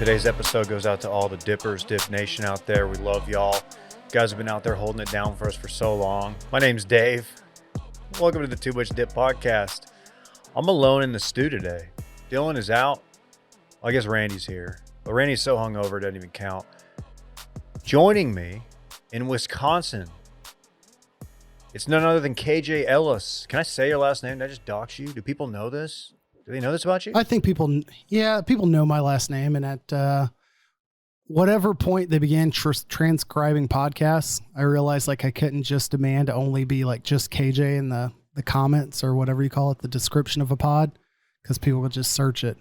Today's episode goes out to all the Dippers, Dip Nation out there. We love y'all. You guys have been out there holding it down for us for so long. My name's Dave. Welcome to the Too Much Dip podcast. I'm alone in the stew today. Dylan is out. Well, I guess Randy's here. But Randy's so hungover it doesn't even count. Joining me in Wisconsin, it's none other than KJ Ellis. Can I say your last name? Did I just dox you? Do people know this? Do they know this about you? I think people know my last name. And at whatever point they began transcribing podcasts, I realized like I couldn't just demand to only be like just KJ in the comments or whatever you call it, the description of a pod, because people would just search it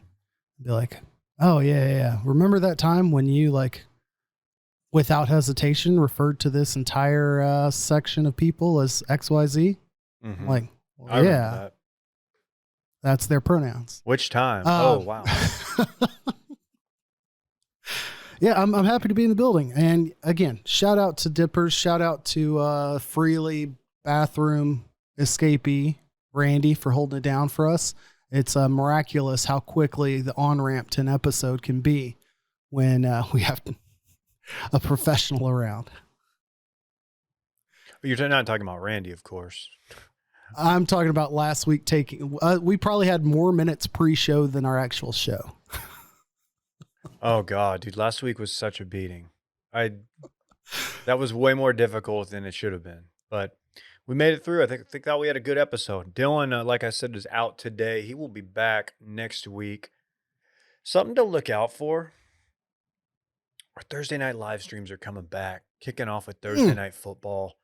and be like, oh, yeah. Remember that time when you like without hesitation referred to this entire section of people as XYZ? Mm-hmm. Like, well, yeah, that. That's their pronouns. Which time? Oh, wow. Yeah, I'm happy to be in the building. And again, shout out to Dippers. Shout out to Freely Bathroom Escapee Randy for holding it down for us. It's miraculous how quickly the on-ramp to an episode can be when we have a professional around. You're not talking about Randy, of course. I'm talking about last week we probably had more minutes pre-show than our actual show. Oh God, dude. Last week was such a beating. That was way more difficult than it should have been, but we made it through. I think that we had a good episode. Dylan, like I said, is out today. He will be back next week. Something to look out for. Our Thursday night live streams are coming back, kicking off with Thursday night football.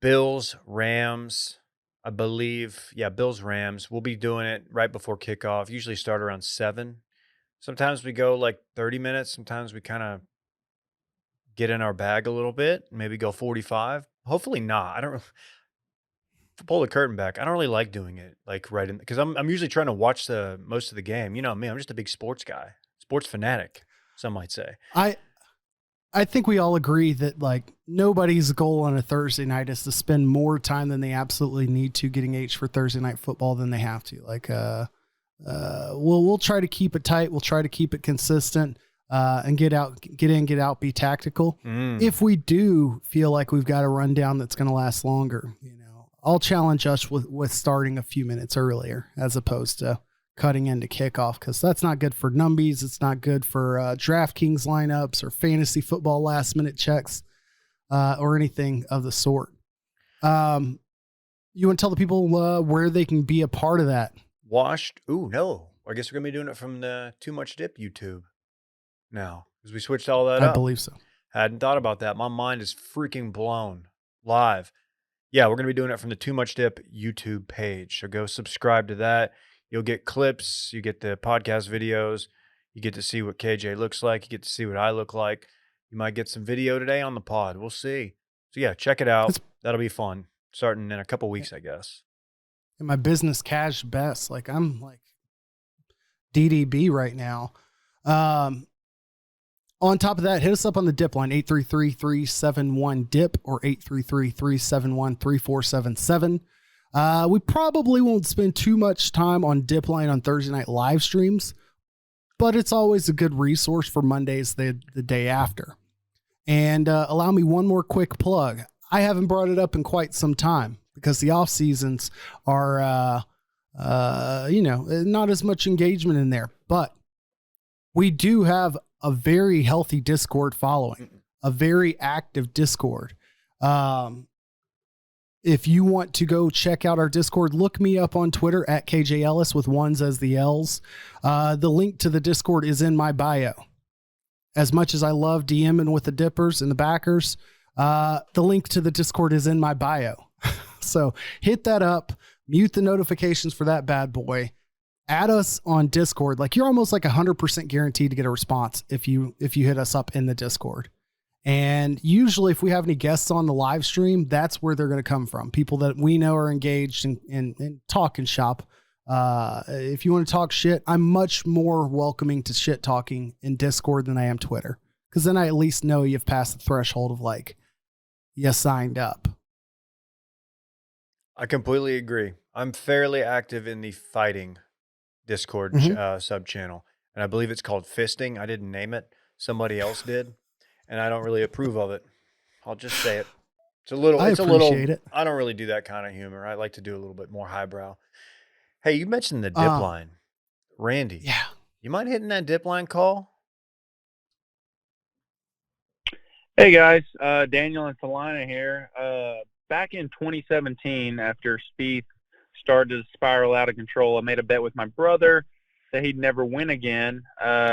Bills, Rams, I believe. Yeah, Bills, Rams. We'll be doing it right before kickoff. Usually start around 7. Sometimes we go like 30 minutes. Sometimes we kind of get in our bag a little bit, maybe go 45. Hopefully not. I don't pull the curtain back. I don't really like doing it like right in, because I'm usually trying to watch most of the game. You know me, I'm just a big sports guy, sports fanatic, some might say. I think we all agree that like nobody's goal on a Thursday night is to spend more time than they absolutely need to getting H for Thursday night football than they have to. Like, we'll try to keep it tight. We'll try to keep it consistent, and get in, get out, be tactical. If we do feel like we've got a rundown that's going to last longer, I'll challenge us with starting a few minutes earlier as opposed to cutting into kickoff, because that's not good for numbies. It's not good for DraftKings lineups or fantasy football last minute checks, or anything of the sort. You want to tell the people where they can be a part of that? Washed? Ooh, no. I guess we're going to be doing it from the Too Much Dip YouTube now, because we switched all that up. I believe so. Hadn't thought about that. My mind is freaking blown. Live. Yeah, we're going to be doing it from the Too Much Dip YouTube page. So go subscribe to that. You'll get clips. You get the podcast videos. You get to see what KJ looks like. You get to see what I look like. You might get some video today on the pod. We'll see. So yeah, check it out. That'll be fun. Starting in a couple weeks, I guess. In my business cash best. Like I'm like DDB right now. On top of that, hit us up on the Dip line, 833-371-DIP or 833-371-3477. We probably won't spend too much time on Dip line on Thursday night live streams, but it's always a good resource for Mondays the day after. And allow me one more quick plug. I haven't brought it up in quite some time because the off seasons are, not as much engagement in there, but we do have a very healthy Discord following, a very active Discord. If you want to go check out our Discord, look me up on Twitter at KJ Ellis with ones as the L's. The link to the Discord is in my bio. As much as I love DMing with the Dippers and the backers, the link to the Discord is in my bio. So hit that up, mute the notifications for that bad boy. Add us on Discord. Like you're almost like 100% guaranteed to get a response if you hit us up in the Discord. And usually if we have any guests on the live stream, that's where they're going to come from. People that we know are engaged in talking shop. If you want to talk shit, I'm much more welcoming to shit talking in Discord than I am Twitter. Because then I at least know you've passed the threshold of like, you signed up. I completely agree. I'm fairly active in the fighting Discord sub channel. and I believe it's called fisting. I didn't name it. Somebody else did, and I don't really approve of it. I'll just say it. I It's a appreciate little, it. I don't really do that kind of humor. I like to do a little bit more highbrow. Hey, you mentioned the dip line. Randy, Yeah. you mind hitting that dip line call? Hey guys, Daniel and Salina here. Back in 2017, after Spieth started to spiral out of control, I made a bet with my brother that he'd never win again.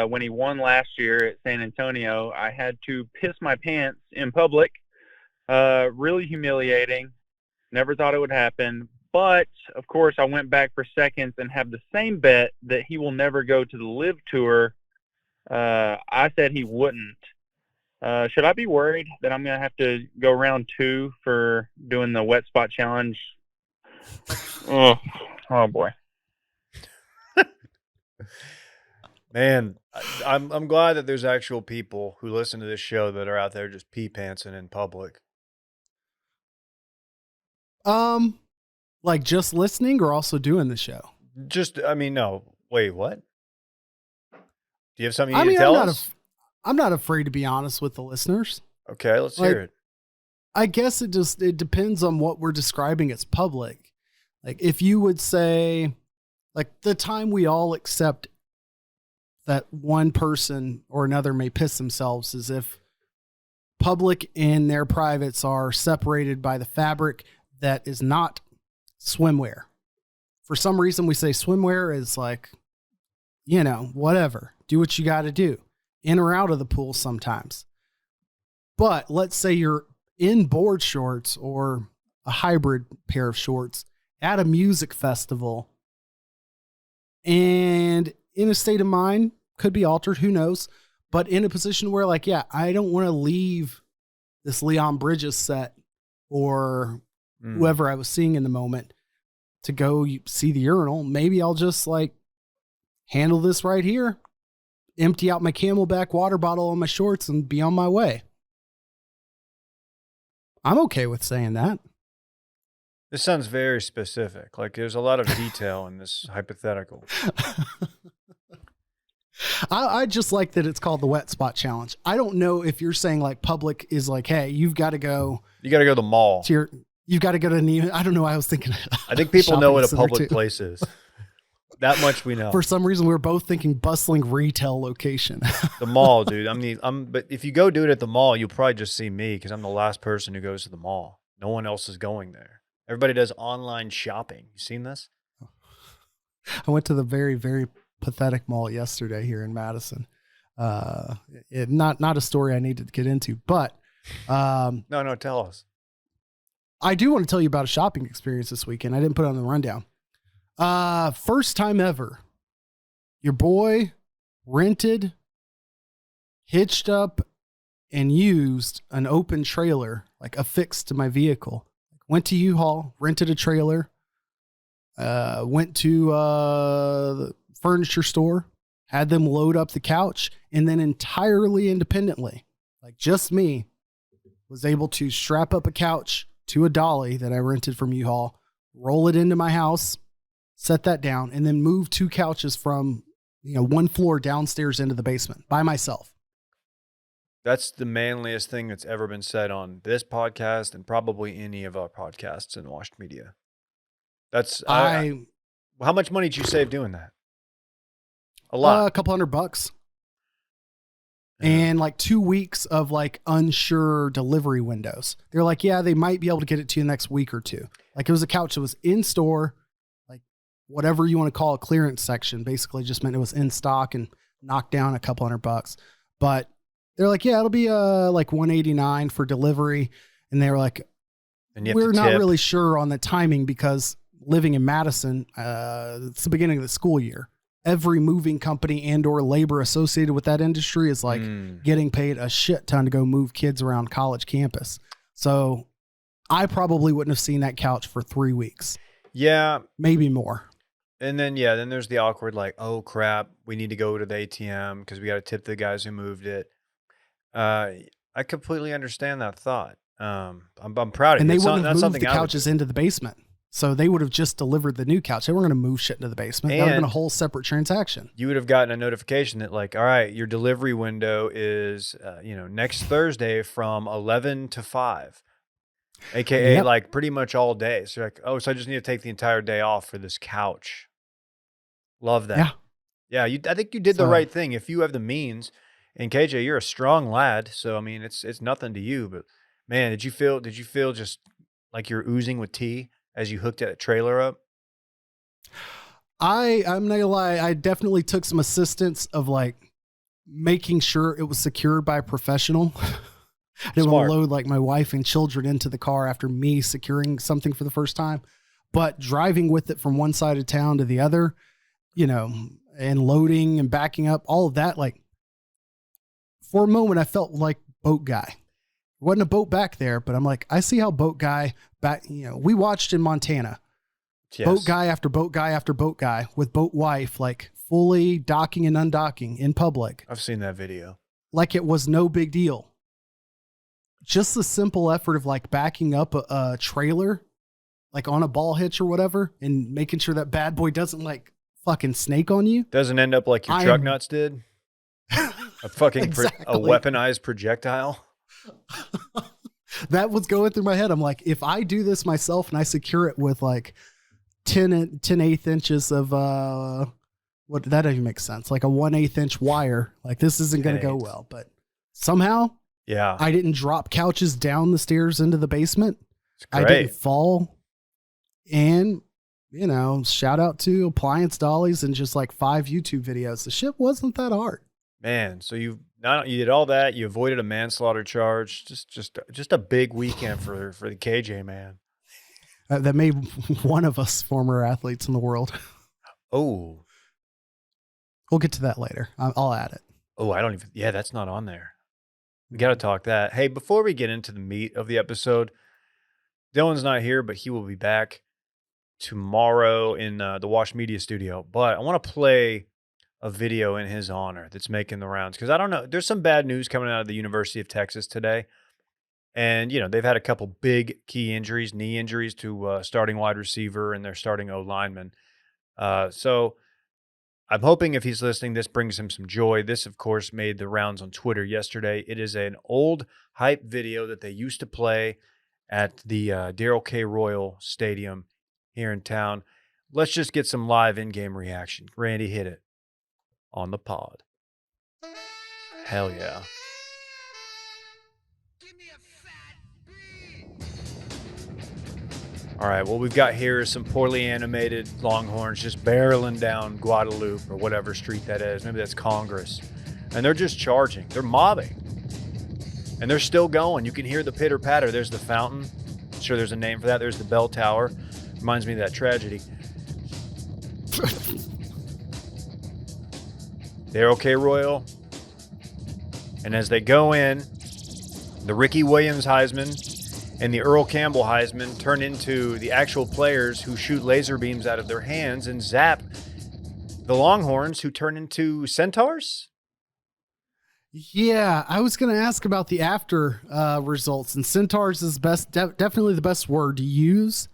When he won last year at San Antonio, I had to piss my pants in public. Really humiliating. Never thought it would happen. But, of course, I went back for seconds and have the same bet that he will never go to the LIV Tour. I said he wouldn't. Should I be worried that I'm going to have to go round 2 for doing the wet spot challenge? Oh boy. Man, I'm glad that there's actual people who listen to this show that are out there just pee pantsing in public. Like just listening or also doing the show? No. Wait, what? Do you have something you need to tell us? I'm not afraid to be honest with the listeners. Okay, let's hear it. I guess it depends on what we're describing as public. Like if you would say, like the time we all accept that one person or another may piss themselves is if public and their privates are separated by the fabric that is not swimwear. For some reason we say swimwear is like, whatever, do what you got to do. In or out of the pool sometimes. But let's say you're in board shorts or a hybrid pair of shorts at a music festival and in a state of mind, could be altered, who knows, but in a position where I don't want to leave this Leon Bridges set or whoever I was seeing in the moment to go see the urinal. Maybe I'll just handle this right here. Empty out my Camelback water bottle on my shorts and be on my way. I'm okay with saying that. This sounds very specific. Like there's a lot of detail in this hypothetical. I just like that it's called the wet spot challenge. I don't know if you're saying public is hey, you've got to go. You got to go to the mall. You've got to go to I don't know. I was thinking. I think people know what a public place is. That much we know. For some reason, we're both thinking bustling retail location. The mall, dude. But if you go do it at the mall, you'll probably just see me because I'm the last person who goes to the mall. No one else is going there. Everybody does online shopping. You seen this? I went to the very, very pathetic mall yesterday here in Madison. Not a story I needed to get into, but no, tell us. I do want to tell you about a shopping experience this weekend. I didn't put it on the rundown. First time ever, your boy rented, hitched up, and used an open trailer, affixed to my vehicle. Went to U-Haul, rented a trailer, went to the furniture store, had them load up the couch, and then entirely independently, just me, was able to strap up a couch to a dolly that I rented from U-Haul, roll it into my house, set that down, and then move 2 couches from, one floor downstairs into the basement by myself. That's the manliest thing that's ever been said on this podcast and probably any of our podcasts in Washed Media. That's how much money did you save doing that? A lot. A couple $100. And 2 weeks of unsure delivery windows. They're yeah, they might be able to get it to you next week or two. It was a couch that was in store, whatever you want to call a clearance section, basically just meant it was in stock and knocked down a couple $100. But they're yeah, it'll be $189 for delivery. And they were we're not really sure on the timing because living in Madison, it's the beginning of the school year. Every moving company and or labor associated with that industry is getting paid a shit ton to go move kids around college campus. So I probably wouldn't have seen that couch for 3 weeks. Yeah. Maybe more. And then there's the awkward oh crap, we need to go to the ATM because we got to tip the guys who moved it. I completely understand that thought. I'm proud of you. And they wouldn't have moved the couches into the basement. So they would have just delivered the new couch. They weren't going to move shit into the basement. That would have been a whole separate transaction. You would have gotten a notification that like, all right, your delivery window is, next Thursday from 11 to 5, AKA like pretty much all day. So you're like, oh, so I just need to take the entire day off for this couch. Love that. Yeah. I think you did the right thing. If you have the means, and KJ, you're a strong lad. So, I mean, it's nothing to you, but man, did you feel just like you're oozing with tea as you hooked that trailer up? I'm not gonna lie, I definitely took some assistance of like making sure it was secured by a professional. I didn't want to load like my wife and children into the car after me securing something for the first time. But driving with it from one side of town to the other, and loading and backing up, all of that, like for a moment I felt like boat guy. Wasn't a boat back there, but I'm like, I see how boat guy back, we watched in Montana, boat guy after boat guy after boat guy with boat wife, like fully docking and undocking in public. I've seen that video. Like it was no big deal. Just the simple effort of like backing up a trailer, like on a ball hitch or whatever, and making sure that bad boy doesn't like fucking snake on you. Doesn't end up like your truck nuts did. A fucking a weaponized projectile. That was going through my head. I'm like, if I do this myself and I secure it with like 10/8 inches of what, that doesn't make sense. Like a 1/8 inch wire. Like this isn't going to go well, but somehow I didn't drop couches down the stairs into the basement. I didn't fall. And, shout out to Appliance Dollies and just like 5 YouTube videos. The shit wasn't that hard. Man, so you did all that. You avoided a manslaughter charge. Just a big weekend for the KJ man. That made one of us former athletes in the world. Oh, we'll get to that later. I'll add it. Oh, I don't even. Yeah, that's not on there. We got to talk that. Hey, before we get into the meat of the episode, Dylan's not here, but he will be back tomorrow in the Wash Media studio. But I want to play a video in his honor that's making the rounds, because I don't know. There's some bad news coming out of the University of Texas today. And, they've had a couple big key injuries, knee injuries to starting wide receiver and their starting O-lineman. So I'm hoping if he's listening, this brings him some joy. This, of course, made the rounds on Twitter yesterday. It is an old hype video that they used to play at the Darrell K. Royal Stadium here in town. Let's just get some live in-game reaction. Randy, hit it on the pod. Hell yeah. All right, what we've got here is some poorly animated Longhorns just barreling down Guadalupe or whatever street that is. Maybe that's Congress. And they're just charging. They're mobbing. And they're still going. You can hear the pitter-patter. There's the fountain. I'm sure there's a name for that. There's the bell tower. Reminds me of that tragedy. They're okay, Royal. And as they go in, the Ricky Williams Heisman and the Earl Campbell Heisman turn into the actual players who shoot laser beams out of their hands and zap the Longhorns, who turn into centaurs? Yeah, I was going to ask about the after results, and centaurs is definitely the best word to use.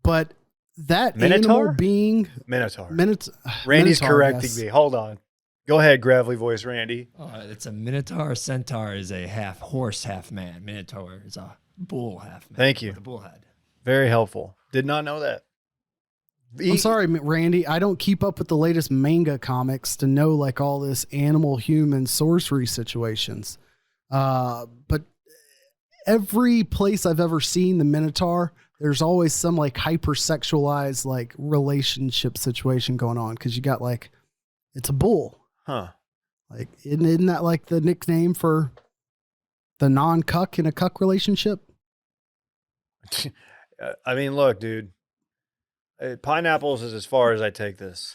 But that Minotaur? Animal being Minotaur. Minotaur, Randy's correcting me. Hold on. Go ahead, gravelly voice, Randy. It's a Minotaur. Centaur is a half horse, half man. Minotaur is a bull, half man. Thank you. With a bull head. Very helpful. Did not know that. I'm sorry, Randy. I don't keep up with the latest manga comics to know like all this animal-human sorcery situations. But every place I've ever seen the Minotaur, there's always some like hypersexualized like relationship situation going on, because you got like, it's a bull. Huh. Like, isn't that like the nickname for the non-cuck in a cuck relationship? I mean, look, dude. Pineapples is as far as I take this.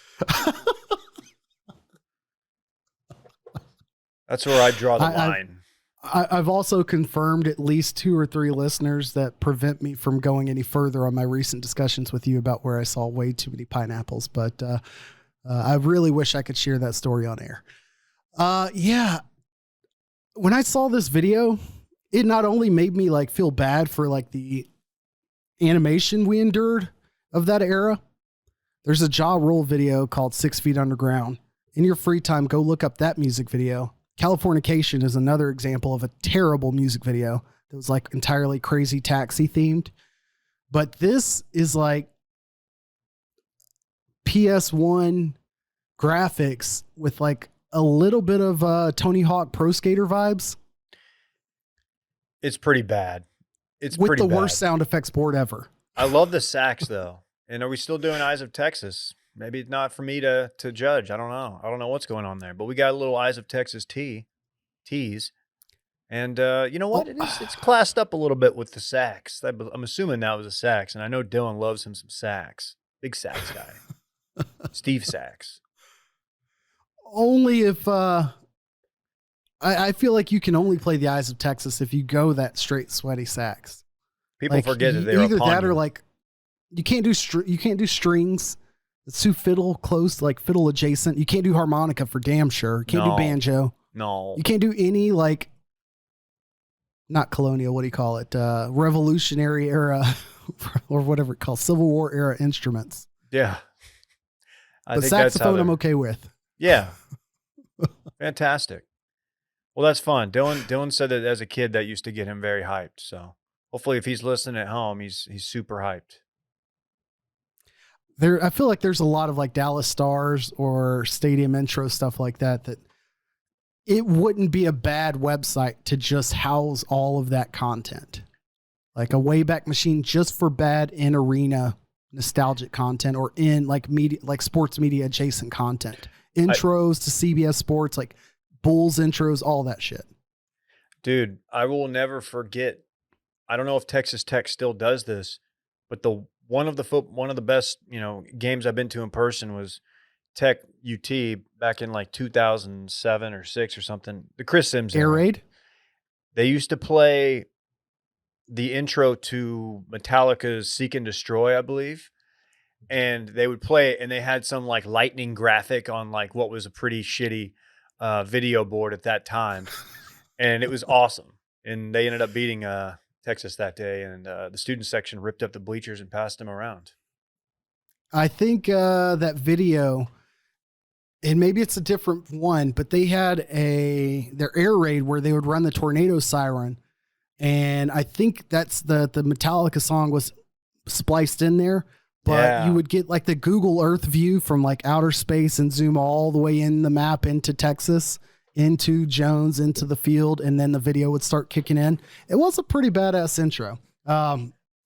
That's where I draw the line. I've also confirmed at least 2 or 3 listeners that prevent me from going any further on my recent discussions with you about where I saw way too many pineapples. But I really wish I could share that story on air. Yeah. When I saw this video, it not only made me like feel bad for like the animation we endured of that era. There's a Ja Rule video called 6 Feet Underground. In your free time, go look up that music video. Californication is another example of a terrible music video that was like entirely Crazy Taxi themed. But this is like PS1 graphics with like a little bit of Tony Hawk Pro Skater vibes. It's pretty bad. It's with pretty the bad. worst sound effects board ever. I love the sax though. And are we still doing Eyes of Texas? Maybe it's not for me to judge. I don't know. I don't know what's going on there. But we got a little Eyes of Texas tease. And you know what? It's classed up a little bit with the sax. I'm assuming that was a sax. And I know Dylan loves him some sax. Big sax guy. Steve Sax. Only if I feel like you can only play the Eyes of Texas if you go that straight sweaty sax. People like, forget that they're either upon that you. or like you can't do strings. It's too fiddle close, like fiddle adjacent. You can't do harmonica for damn sure. You can't do banjo. No. You can't do any like not colonial. What do you call it? Revolutionary era or whatever it called, Civil War era instruments. Yeah. But saxophone, I'm okay with. Yeah. Fantastic. Well, that's fun. Dylan said that as a kid that used to get him very hyped. So hopefully if he's listening at home, he's super hyped. I feel like there's a lot of like Dallas Stars or Stadium Intro stuff like that it wouldn't be a bad website to just house all of that content. Like a Wayback Machine just for bad in arena nostalgic content or in like media, like sports media adjacent content. Intros to CBS Sports, like Bulls intros, all that shit. Dude, I will never forget. I don't know if Texas Tech still does this, but one of the best, games I've been to in person was Tech UT back in like 2007 or 6 or something. The Chris Sims Air Raid. They used to play the intro to Metallica's Seek and Destroy, I believe. And they would play it, and they had some like lightning graphic on like what was a pretty shitty video board at that time. And it was awesome. And they ended up beating Texas that day, and the student section ripped up the bleachers and passed them around. I think that video, and maybe it's a different one, but they had their air raid where they would run the tornado siren. And I think that's the Metallica song was spliced in there, but you would get like the Google Earth view from like outer space and zoom all the way in the map into Texas, into Jones, into the field. And then the video would start kicking in. It was a pretty badass intro.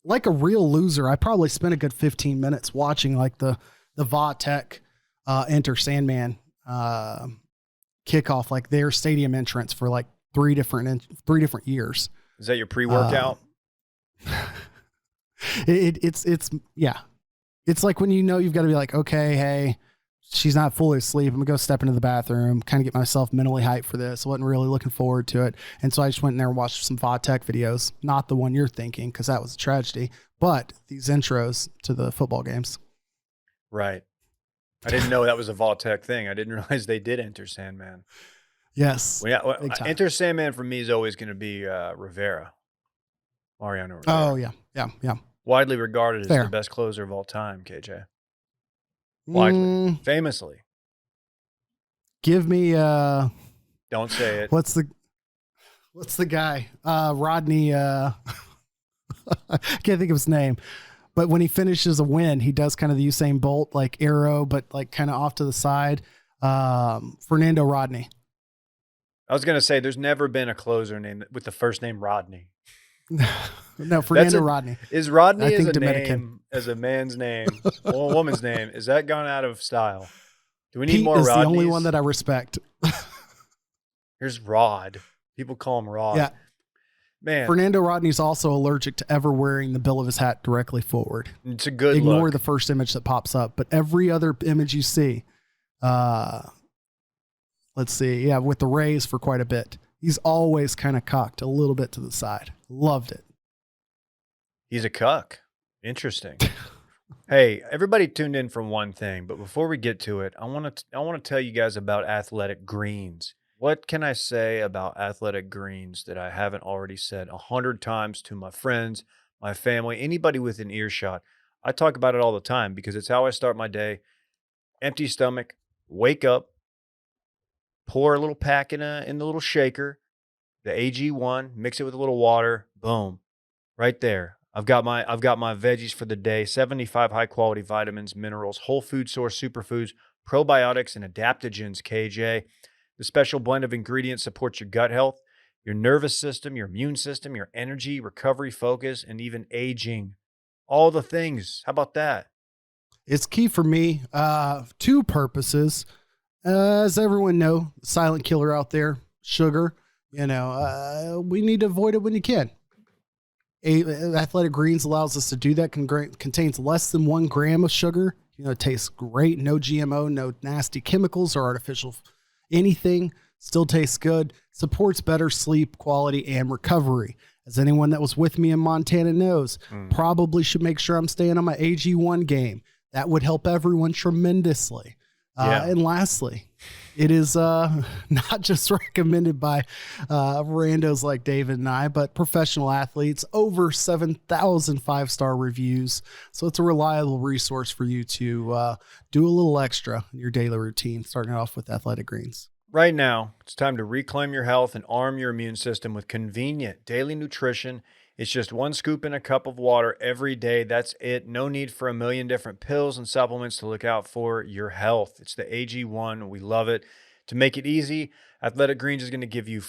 Like a real loser, I probably spent a good 15 minutes watching like the Va-Tech Enter Sandman kickoff, like their stadium entrance for like three different years. Is that your pre-workout? It's like when you've got to be like, okay, hey, she's not fully asleep. I'm gonna go step into the bathroom, kind of get myself mentally hyped for this. I wasn't really looking forward to it. And so I just went in there and watched some Va-Tech videos, not the one you're thinking, because that was a tragedy, but these intros to the football games. Right. I didn't know that was a Va-Tech thing. I didn't realize they did Enter Sandman. Yes. Well, Enter Sandman for me is always going to be Mariano Rivera. Oh, yeah. Widely regarded as Fair. the best closer of all time, KJ. Widely. Famously. Give me Don't say it. what's the guy? Rodney I can't think of his name. But when he finishes a win, he does kind of the Usain Bolt like arrow, but like kind of off to the side. Fernando Rodney. I was going to say there's never been a closer named with the first name Rodney. No, Fernando Rodney. Is Rodney as a Dominican. name, as a man's name, or a woman's name? Is that gone out of style? Do we need Pete more is Rodneys? the only one that I respect. Here's Rod. People call him Rod. Yeah. Man, Fernando Rodney's also allergic to ever wearing the bill of his hat directly forward. it's a good Ignore look. the first image that pops up, but every other image you see, let's see. Yeah. With the Rays for quite a bit. He's always kind of cocked a little bit to the side. Loved it. He's a cuck. Interesting. Hey, everybody tuned in for one thing, but before we get to it, I want to tell you guys about Athletic Greens. What can I say about Athletic Greens that I haven't already said 100 times to my friends, my family, anybody within earshot. I talk about it all the time because it's how I start my day. Empty stomach, wake up, pour a little pack in the little shaker, the AG1, mix it with a little water, boom, right there. I've got my veggies for the day, 75 high quality vitamins, minerals, whole food source superfoods, probiotics, and adaptogens, KJ. The special blend of ingredients supports your gut health, your nervous system, your immune system, your energy, recovery, focus, and even aging. All the things. How about that? It's key for me. Two purposes. As everyone know, silent killer out there, sugar. We need to avoid it when you can. Athletic Greens allows us to do that. Contains less than 1 gram of sugar. It tastes great. No GMO, no nasty chemicals or artificial anything. Still tastes good. Supports better sleep quality and recovery. As anyone that was with me in Montana knows, probably should make sure I'm staying on my AG1 game. That would help everyone tremendously. And lastly, it is not just recommended by randos like David and I, but professional athletes, over 7,000 5-star reviews. So it's a reliable resource for you to do a little extra in your daily routine, starting off with Athletic Greens. Right now, it's time to reclaim your health and arm your immune system with convenient daily nutrition. It's just 1 scoop in a cup of water every day. That's it. No need for a million different pills and supplements to look out for your health. It's the AG1. We love it. To make it easy, Athletic Greens is going to give you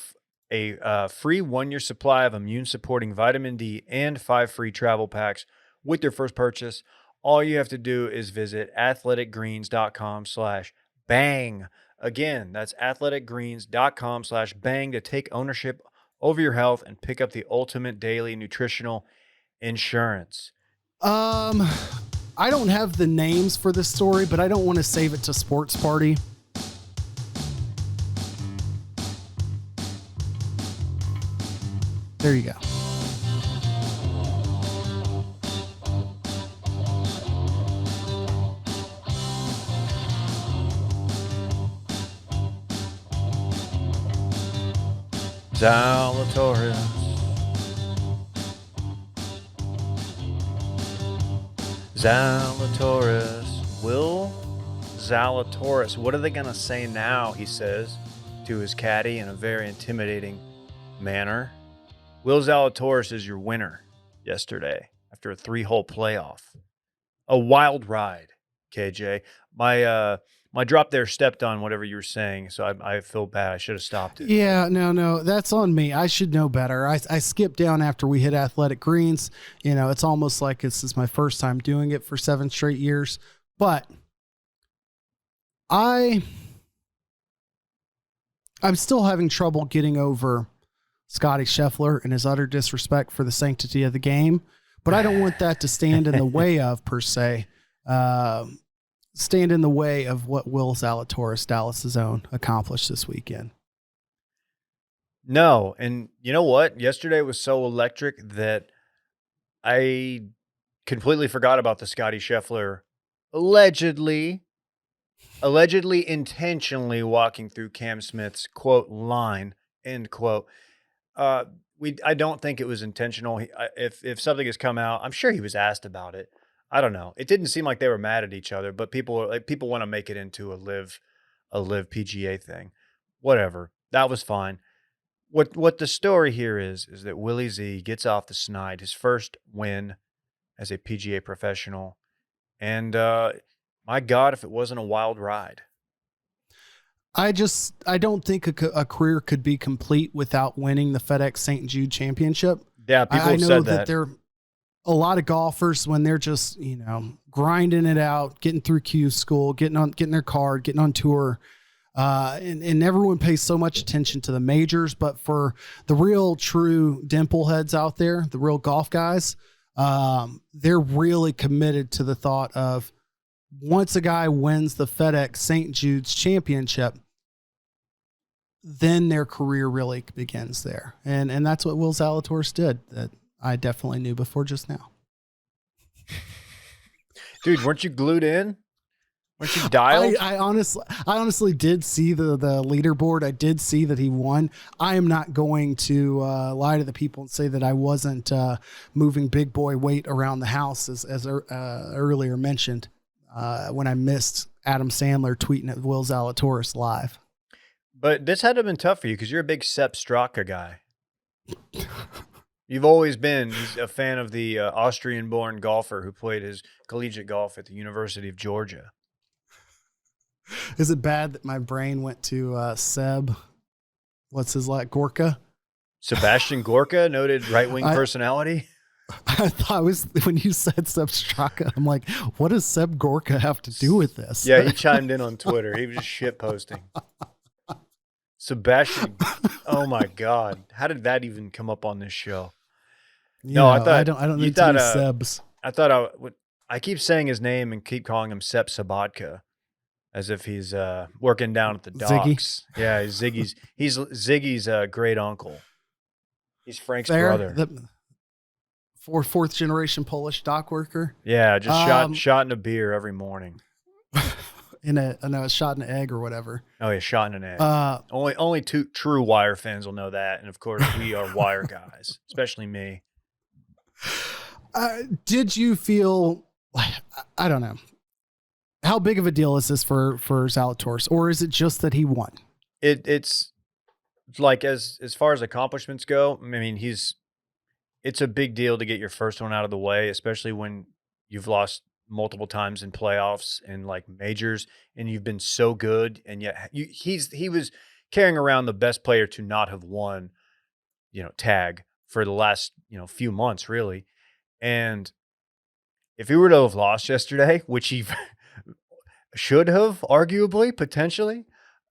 a free 1-year supply of immune-supporting vitamin D and 5 free travel packs with your first purchase. All you have to do is visit athleticgreens.com/bang. Again, that's athleticgreens.com/bang to take ownership over your health and pick up the ultimate daily nutritional insurance. I don't have the names for this story, but I don't want to save it to Sports Party. There you go. Zalatoris. Will Zalatoris. What are they going to say now, he says to his caddy in a very intimidating manner. Will Zalatoris is your winner yesterday after a 3-hole playoff. A wild ride, KJ. My drop there stepped on whatever you were saying, so I feel bad. I should have stopped it. Yeah, no, that's on me. I should know better. I skipped down after we hit Athletic Greens. It's almost like this is my first time doing it for 7 straight years. But I'm still having trouble getting over Scotty Scheffler and his utter disrespect for the sanctity of the game. But I don't want that to stand in the way of, per se, stand in the way of what Will Zalatoris, Dallas's own, accomplished this weekend. No, and you know what? Yesterday was so electric that I completely forgot about the Scotty Scheffler allegedly intentionally walking through Cam Smith's quote line, end quote. I don't think it was intentional. If something has come out, I'm sure he was asked about it. I don't know. It didn't seem like they were mad at each other, but people want to make it into a live PGA thing. Whatever. That was fine. What the story here is that Willy Z gets off the snide, his first win as a PGA professional. And my God, if it wasn't a wild ride. I don't think a career could be complete without winning the FedEx St. Jude Championship. Yeah, people have said that. I know that there a lot of golfers, when they're just, grinding it out, getting through Q school, getting their card, getting on tour, and everyone pays so much attention to the majors. But for the real true dimple heads out there, the real golf guys, they're really committed to the thought of once a guy wins the FedEx St. Jude's Championship, then their career really begins there. And that's what Will Zalatoris did that I definitely knew before just now. Dude, weren't you glued in? Weren't you dialed? I honestly did see the leaderboard. I did see that he won. I am not going to lie to the people and say that I wasn't moving big boy weight around the house, as earlier mentioned, when I missed Adam Sandler tweeting at Will Zalatoris live. But this had to have been tough for you because you're a big Sepp Straka guy. You've always been a fan of the Austrian-born golfer who played his collegiate golf at the University of Georgia. Is it bad that my brain went to Seb? What's his Gorka? Sebastian Gorka, noted right-wing personality. I thought it was when you said Seb Straka. I'm like, what does Seb Gorka have to do with this? Yeah, he chimed in on Twitter. He was just shit posting. Sebastian, oh my God, how did that even come up on this show? Yeah, No, I thought I don't you need thought, to use Sebs. I thought I keep saying his name and keep calling him Sepp Sabatka, as if he's working down at the docks. Ziggy? Yeah, he's Ziggy's great uncle. He's Frank's brother. Fourth generation Polish dock worker. Yeah, just shot in a beer every morning. A shot in an egg or whatever. Oh yeah, shot in an egg. Only two true Wire fans will know that, and of course we are Wire guys, especially me. Did you feel? I don't know. How big of a deal is this for Zalatoris, or is it just that he won? It's like as far as accomplishments go. I mean, it's a big deal to get your first one out of the way, especially when you've lost multiple times in playoffs and like majors, and you've been so good, and yet he was carrying around the best player to not have won, tag for the last few months really, and if he were to have lost yesterday, which he should have arguably potentially,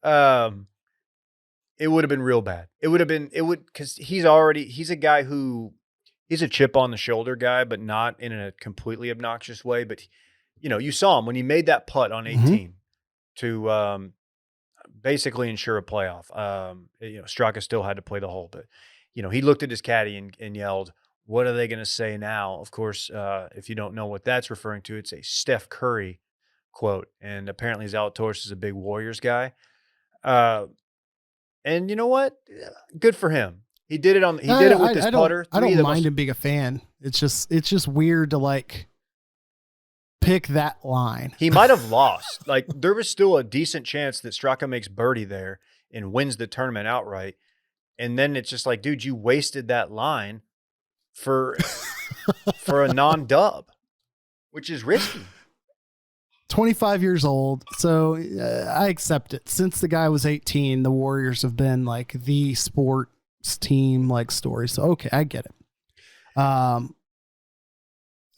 it would have been real bad. It would because he's a guy who. He's a chip on the shoulder guy, but not in a completely obnoxious way. But, you saw him when he made that putt on 18 to basically ensure a playoff. Straka still had to play the hole. But, he looked at his caddy and yelled, "What are they going to say now?" Of course, if you don't know what that's referring to, it's a Steph Curry quote. And apparently Zalatoris is a big Warriors guy. And you know what? Good for him. He did it with his putter. I don't mind him being a fan. It's just weird to pick that line. He might have lost. There was still a decent chance that Straka makes birdie there and wins the tournament outright. And then it's just like, dude, you wasted that line for a non-dub, which is risky. 25 years old, so I accept it. Since the guy was 18, the Warriors have been the sport team story. So okay, I get it.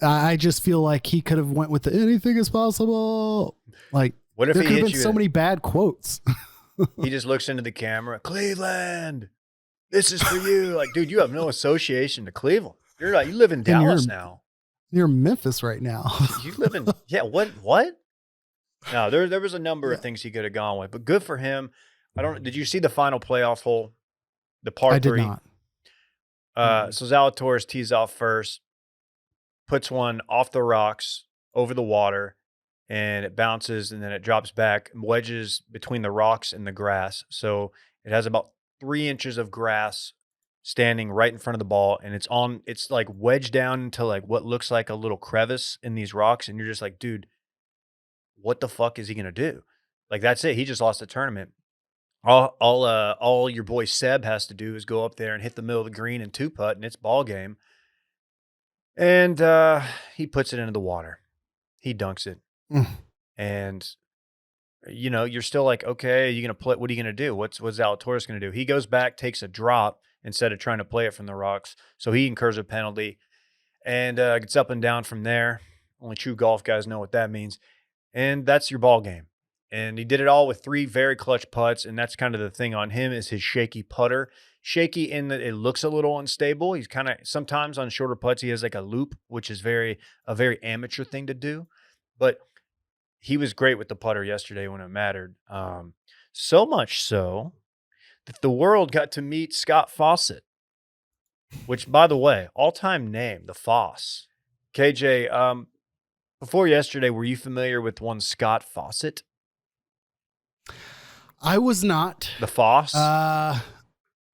I just feel like he could have went with anything is possible. What if there could have been so many bad quotes? He just looks into the camera. Cleveland, this is for you. Dude, you have no association to Cleveland. You live in Dallas now. You're in Memphis right now. You live in what? No, there was a number of things he could have gone with, but good for him. Did you see the final playoff hole? The par 3. I did not. So Zalatoris tees off first, puts one off the rocks over the water, and it bounces, and then it drops back, wedges between the rocks and the grass. So it has about 3 inches of grass standing right in front of the ball, and it's wedged down into what looks like a little crevice in these rocks, and you're just like, dude, what the fuck is he gonna do? That's it. He just lost the tournament. All your boy Seb has to do is go up there and hit the middle of the green and 2-putt, and it's ball game. And he puts it into the water. He dunks it. And you're still like, okay, you gonna play? What are you gonna do? What's Zalatoris gonna do? He goes back, takes a drop instead of trying to play it from the rocks, so he incurs a penalty and gets up and down from there. Only true golf guys know what that means. And that's your ball game. And he did it all with 3 very clutch putts, and that's kind of the thing on him is his shaky putter. Shaky in that it looks a little unstable. He's kind of sometimes on shorter putts he has a loop, which is a very amateur thing to do. But he was great with the putter yesterday when it mattered. So much so that the world got to meet Scott Fawcett, which, by the way, all-time name, the Foss. KJ, Before yesterday, were you familiar with one Scott Fawcett? I was not. The Foss?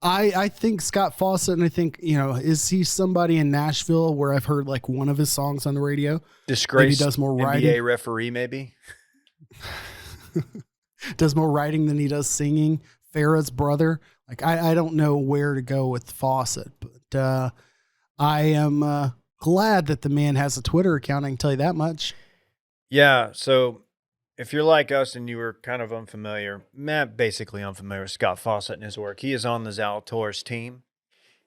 I think Scott Fawcett, and I think, is he somebody in Nashville where I've heard like one of his songs on the radio? Disgraced Maybe does more NBA writing. referee, maybe? Does more writing than he does singing. Farrah's brother. Like, I don't know where to go with Fawcett, but I am glad that the man has a Twitter account. I can tell you that much. Yeah, so if you're like us and you were kind of unfamiliar, basically unfamiliar with Scott Fawcett and his work, he is on the Zalatoris team.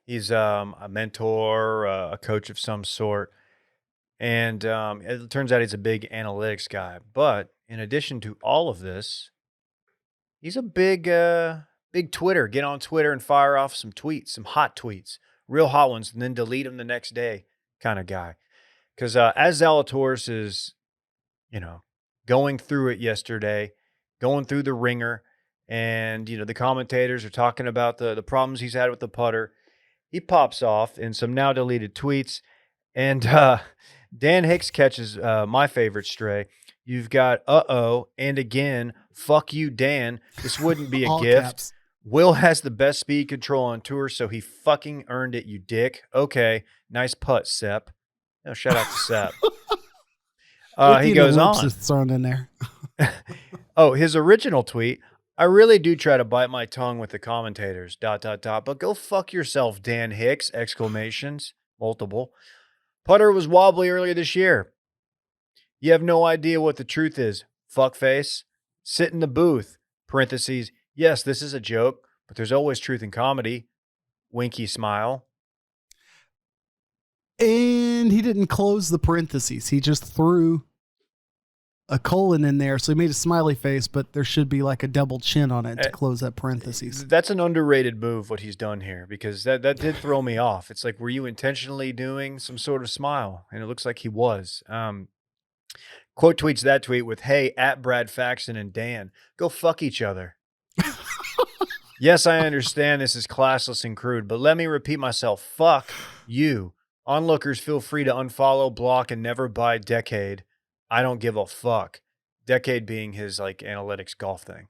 He's a mentor, a coach of some sort. And it turns out he's a big analytics guy. But in addition to all of this, he's a big Twitter. Get on Twitter and fire off some tweets, some hot tweets, real hot ones, and then delete them the next day kind of guy. Because as Zalatoris is, going through it yesterday, going through the ringer, and, the commentators are talking about the problems he's had with the putter, he pops off in some now deleted tweets, and Dan Hicks catches my favorite stray. You've got and again, fuck you, Dan. This wouldn't be a All gift. caps. Will has the best speed control on tour, so he fucking earned it, you dick. Okay, nice putt, Sep. No, shout out to Sep. He goes on. Thrown in there. His original tweet. I really do try to bite my tongue with the commentators. ... But go fuck yourself, Dan Hicks! Exclamations, multiple. Putter was wobbly earlier this year. You have no idea what the truth is. Fuckface. Sit in the booth. Parentheses. Yes, this is a joke, but there's always truth in comedy. Winky smile. And he didn't close the parentheses. He just threw a colon in there. So he made a smiley face, but there should be like a double chin on it to close that parentheses. That's an underrated move, what he's done here, because that did throw me off. It's like, were you intentionally doing some sort of smile? And it looks like he was. Quote tweets that tweet with, hey, at Brad Faxon and Dan, go fuck each other. Yes, I understand this is classless and crude, but let me repeat myself. Fuck you. Onlookers feel free to unfollow, block, and never buy Decade. I don't give a fuck. Decade being his like analytics golf thing.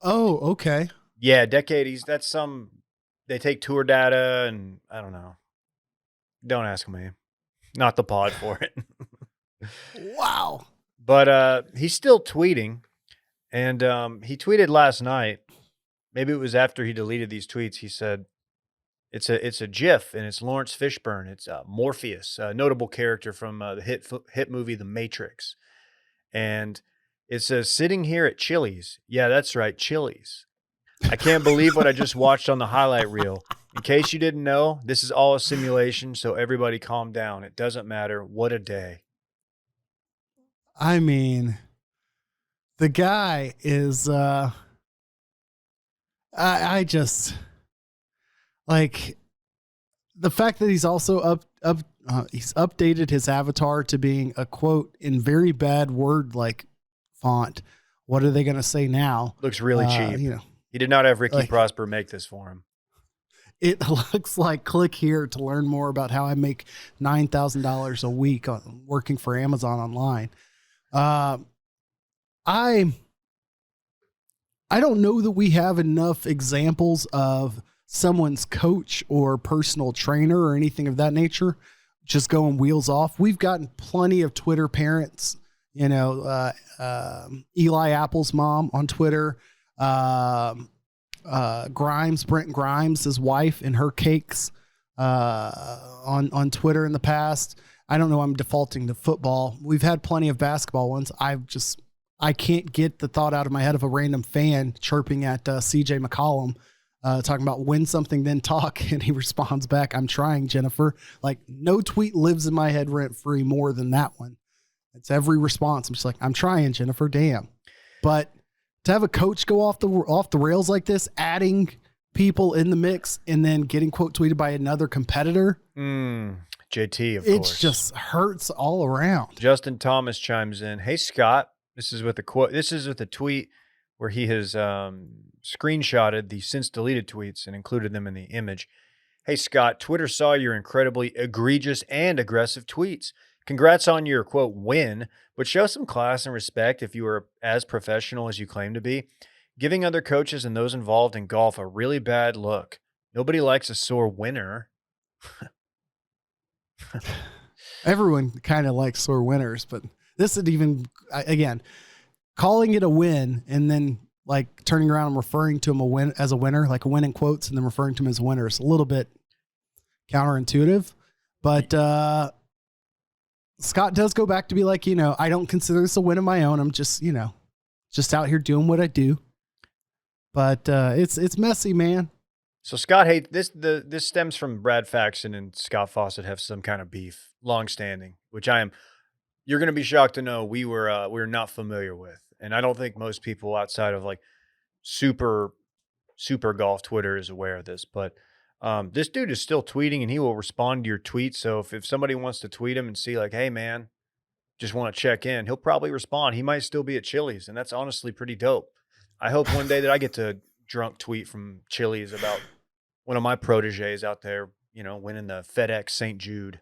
Okay. Yeah, Decade. They take tour data and I don't know. Don't ask me. Not the pod for it. Wow. But he's still tweeting, and he tweeted last night. Maybe it was after he deleted these tweets. He said, It's a GIF, and it's Lawrence Fishburne. It's Morpheus, a notable character from the hit movie The Matrix. And it says, sitting here at Chili's. Yeah, that's right, Chili's. I can't believe what I just watched on the highlight reel. In case you didn't know, this is all a simulation, so everybody calm down. It doesn't matter. What a day. I mean, the guy is, I just... Like the fact that he's also he's updated his avatar to being a quote in very bad word like font. What are they going to say now? Looks really cheap. He did not have Ricky Prosper make this for him. It looks like click here to learn more about how I make $9,000 a week working for Amazon online. I don't know that we have enough examples of someone's coach or personal trainer or anything of that nature just going wheels off. We've gotten plenty of Twitter parents, Eli Apple's mom on Twitter, Brent Grimes, his wife, and her cakes on Twitter in the past. I don't know. I'm defaulting to football. We've had plenty of basketball ones. I can't get the thought out of my head of a random fan chirping at CJ McCollum, talking about win something, then talk. And he responds back, I'm trying, Jennifer. Like, no tweet lives in my head rent free more than that one. It's every response. I'm just like, I'm trying, Jennifer. Damn. But to have a coach go off the rails like this, adding people in the mix and then getting quote tweeted by another competitor. JT, of course. It just hurts all around. Justin Thomas chimes in. Hey, Scott. This is with a quote. This is with a tweet where he has screenshotted the since deleted tweets and included them in the image. Hey, Scott, Twitter saw your incredibly egregious and aggressive tweets. Congrats on your quote win, but show some class and respect if you are as professional as you claim to be. Giving other coaches and those involved in golf a really bad look. Nobody likes a sore winner. Everyone kind of likes sore winners, but this is even, again, calling it a win and then like turning around and referring to him as a winner, like a win in quotes, and then referring to him as a winner is a little bit counterintuitive. But Scott does go back to be like, I don't consider this a win of my own. I'm just, just out here doing what I do. But it's messy, man. So Scott hates this. This stems from Brad Faxon and Scott Fawcett have some kind of beef, long-standing, which you're going to be shocked to know we're not familiar with, and I don't think most people outside of like super golf Twitter is aware of this. But this dude is still tweeting, and he will respond to your tweets. So if somebody wants to tweet him and see like, hey man, just want to check in, he'll probably respond. He might still be at Chili's, and that's honestly pretty dope. I hope one day that I get to drunk tweet from Chili's about one of my proteges out there, winning the FedEx St. Jude.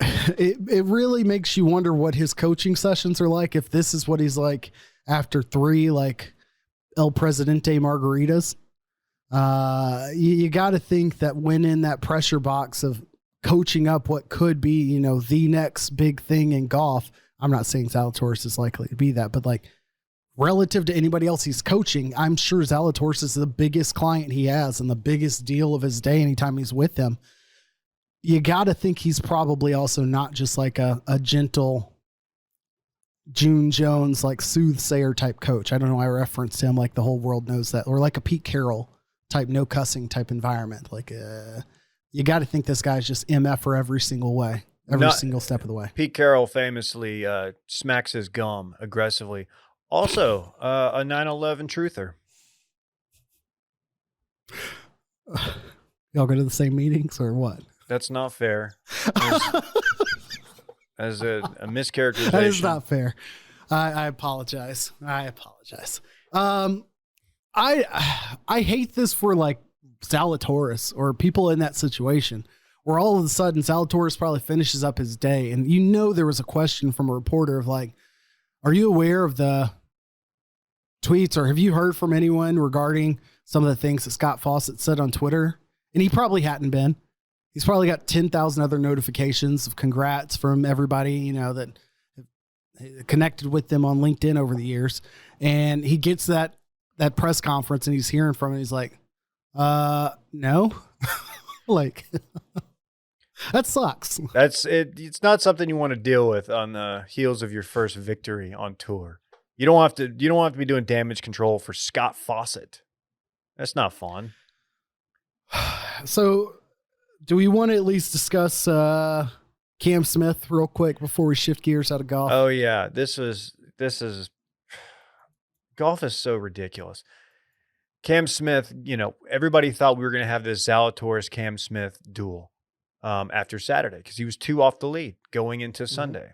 It really makes you wonder what his coaching sessions are like. If this is what he's like after 3 like El Presidente margaritas, you got to think that when in that pressure box of coaching up what could be, the next big thing in golf. I'm not saying Zalatoris is likely to be that, but like relative to anybody else he's coaching, I'm sure Zalatoris is the biggest client he has and the biggest deal of his day anytime he's with him. You got to think he's probably also not just like a gentle June Jones, like soothsayer type coach. I don't know. I referenced him like the whole world knows that, or like a Pete Carroll type, no cussing type environment. Like, you got to think this guy's just MF for every single way, single step of the way. Pete Carroll famously smacks his gum aggressively. Also, a 9/11 truther. Y'all go to the same meetings or what? That's not fair. As a mischaracterization. That is not fair. I apologize. I hate this for like Zalatoris or people in that situation where all of a sudden Zalatoris probably finishes up his day. And there was a question from a reporter of like, are you aware of the tweets or have you heard from anyone regarding some of the things that Scott Fawcett said on Twitter? And he probably hadn't been. He's probably got 10,000 other notifications of congrats from everybody, that connected with them on LinkedIn over the years. And he gets that press conference and he's hearing from it. He's like, no, like that sucks. That's it. It's not something you want to deal with on the heels of your first victory on tour. You don't have to be doing damage control for Scott Fawcett. That's not fun. So, do we want to at least discuss Cam Smith real quick before we shift gears out of golf? Oh yeah, this is golf is so ridiculous. Cam Smith, everybody thought we were going to have this Zalatoris Cam Smith duel after Saturday because he was 2 off the lead going into Sunday.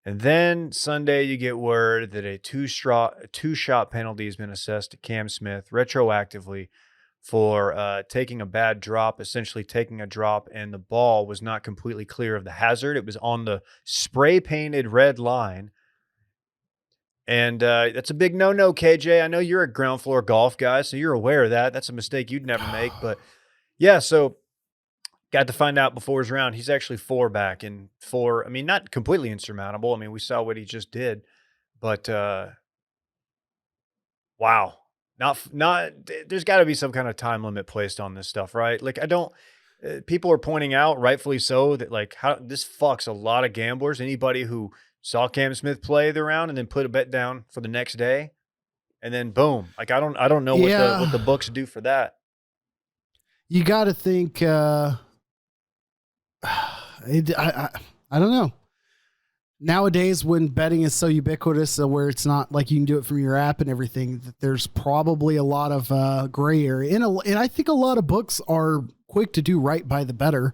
And then Sunday you get word that a two-shot penalty has been assessed to Cam Smith retroactively for taking a bad drop, essentially taking a drop, and the ball was not completely clear of the hazard. It was on the spray-painted red line. And that's a big no-no, KJ. I know you're a ground floor golf guy, so you're aware of that. That's a mistake you'd never make. But, yeah, so got to find out before his round. He's actually 4 back and 4. I mean, not completely insurmountable. I mean, we saw what he just did. But, wow. Not. There's got to be some kind of time limit placed on this stuff, right? Like, people are pointing out, rightfully so, that, like, how this fucks a lot of gamblers. Anybody who saw Cam Smith play the round and then put a bet down for the next day, and then boom. Like I don't know what the books do for that. You got to think. I don't know. Nowadays, when betting is so ubiquitous, where it's not like you can do it from your app and everything, that there's probably a lot of gray area, and I think a lot of books are quick to do right by the bettor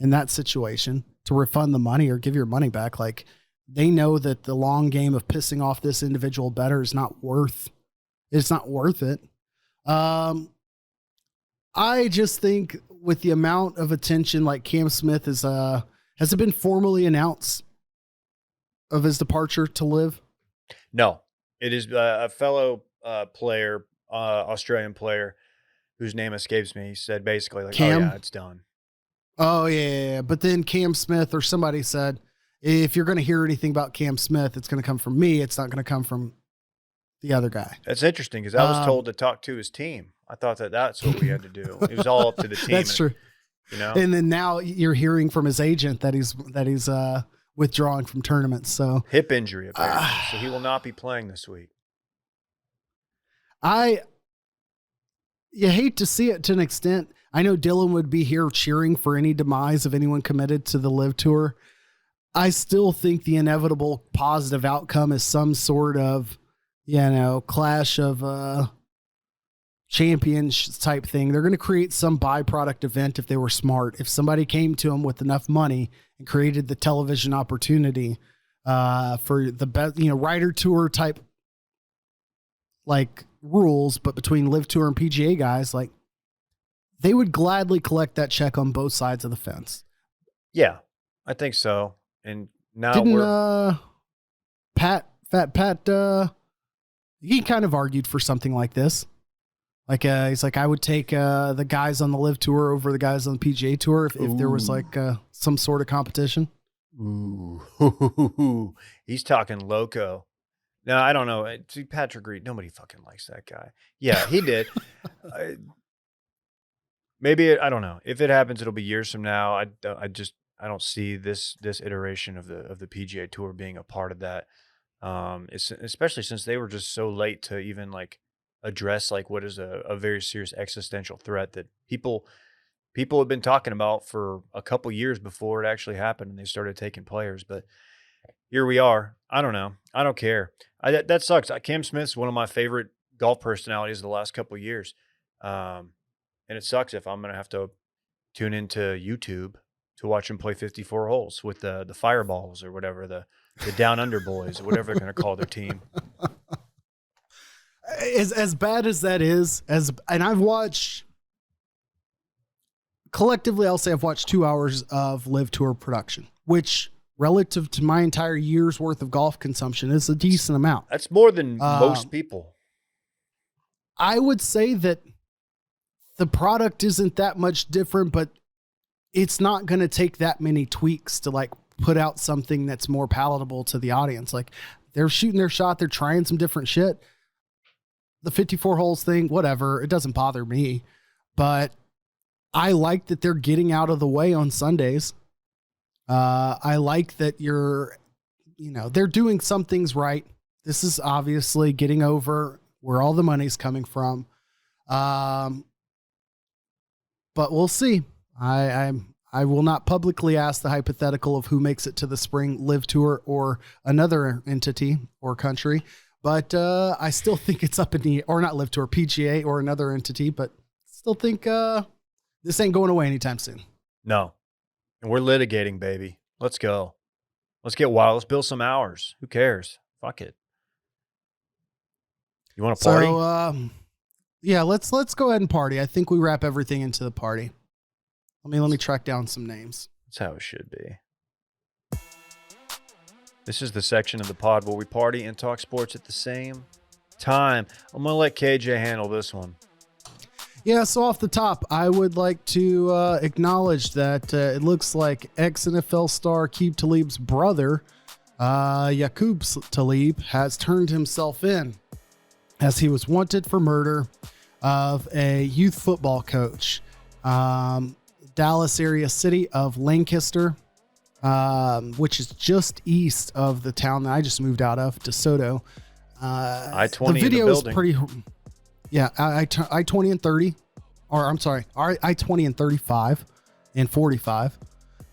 in that situation to refund the money or give your money back. Like, they know that the long game of pissing off this individual bettor is not worth it. I just think with the amount of attention like Cam Smith is Has it been formally announced of his departure to Live? No, it is a fellow player, Australian player, whose name escapes me. He said basically like, Cam? "Oh yeah, it's done." Oh yeah. But then Cam Smith or somebody said, if you're going to hear anything about Cam Smith, it's going to come from me. It's not going to come from the other guy. That's interesting because I was told to talk to his team. I thought that's what we had to do. It was all up to the team. That's true. You know, And then now you're hearing from his agent that he's withdrawing from tournaments. So hip injury apparently, so he will not be playing this week. You hate to see it to an extent. I know Dylan would be here cheering for any demise of anyone committed to the Live Tour. I still think the inevitable positive outcome is some sort of, clash of champions type thing. They're going to create some byproduct event if they were smart. If somebody came to them with enough money and created the television opportunity for the best, Ryder Tour type like rules, but between Live Tour and PGA guys, like they would gladly collect that check on both sides of the fence. Yeah, I think so. And now Didn't Pat, he kind of argued for something like this. Like he's like, I would take the guys on the Live Tour over the guys on the PGA Tour if there was like some sort of competition. Ooh, he's talking loco. No, I don't know. See, Patrick Reed, nobody fucking likes that guy. Yeah, he did. Maybe I don't know. If it happens, it'll be years from now. I don't see this iteration of the PGA Tour being a part of that. Especially since they were just so late to even like address like what is a very serious existential threat that people have been talking about for a couple years before it actually happened and they started taking players. But here we are. I don't know. I don't care. That sucks. Cam Smith's one of my favorite golf personalities of the last couple of years. And it sucks if I'm going to have to tune into YouTube to watch him play 54 holes with the Fireballs or whatever, the Down Under Boys or whatever they're going to call their team. As bad as that is, and I've watched, collectively, I'll say I've watched 2 hours of Live Tour production, which relative to my entire year's worth of golf consumption is a decent amount. That's more than most people. I would say that the product isn't that much different, but it's not going to take that many tweaks to like put out something that's more palatable to the audience. Like they're shooting their shot. They're trying some different shit. The 54 holes thing, whatever. It doesn't bother me, but I like that they're getting out of the way on Sundays. I like that they're doing some things right. This is obviously getting over where all the money's coming from. But we'll see. I will not publicly ask the hypothetical of who makes it to the spring Live Tour or another entity or country, but I still think it's up in the, or not Live Tour, PGA or another entity, but still think this ain't going away anytime soon. No. And we're litigating, baby. Let's go. Let's get wild. Let's bill some hours. Who cares? Fuck it. You want to party? So, yeah, let's go ahead and party. I think we wrap everything into the party. Let me track down some names. That's how it should be. This is the section of the pod where we party and talk sports at the same time. I'm going to let KJ handle this one. Yeah, so off the top, I would like to acknowledge that it looks like ex-NFL star Aqib Talib's brother, Aqib Talib, has turned himself in as he was wanted for murder of a youth football coach. Dallas area city of Lancaster, which is just east of the town that I just moved out of, DeSoto. I-20 the video in the is building. pretty... Yeah, I-20 and 30, or I'm sorry, I-20 and 35 and 45.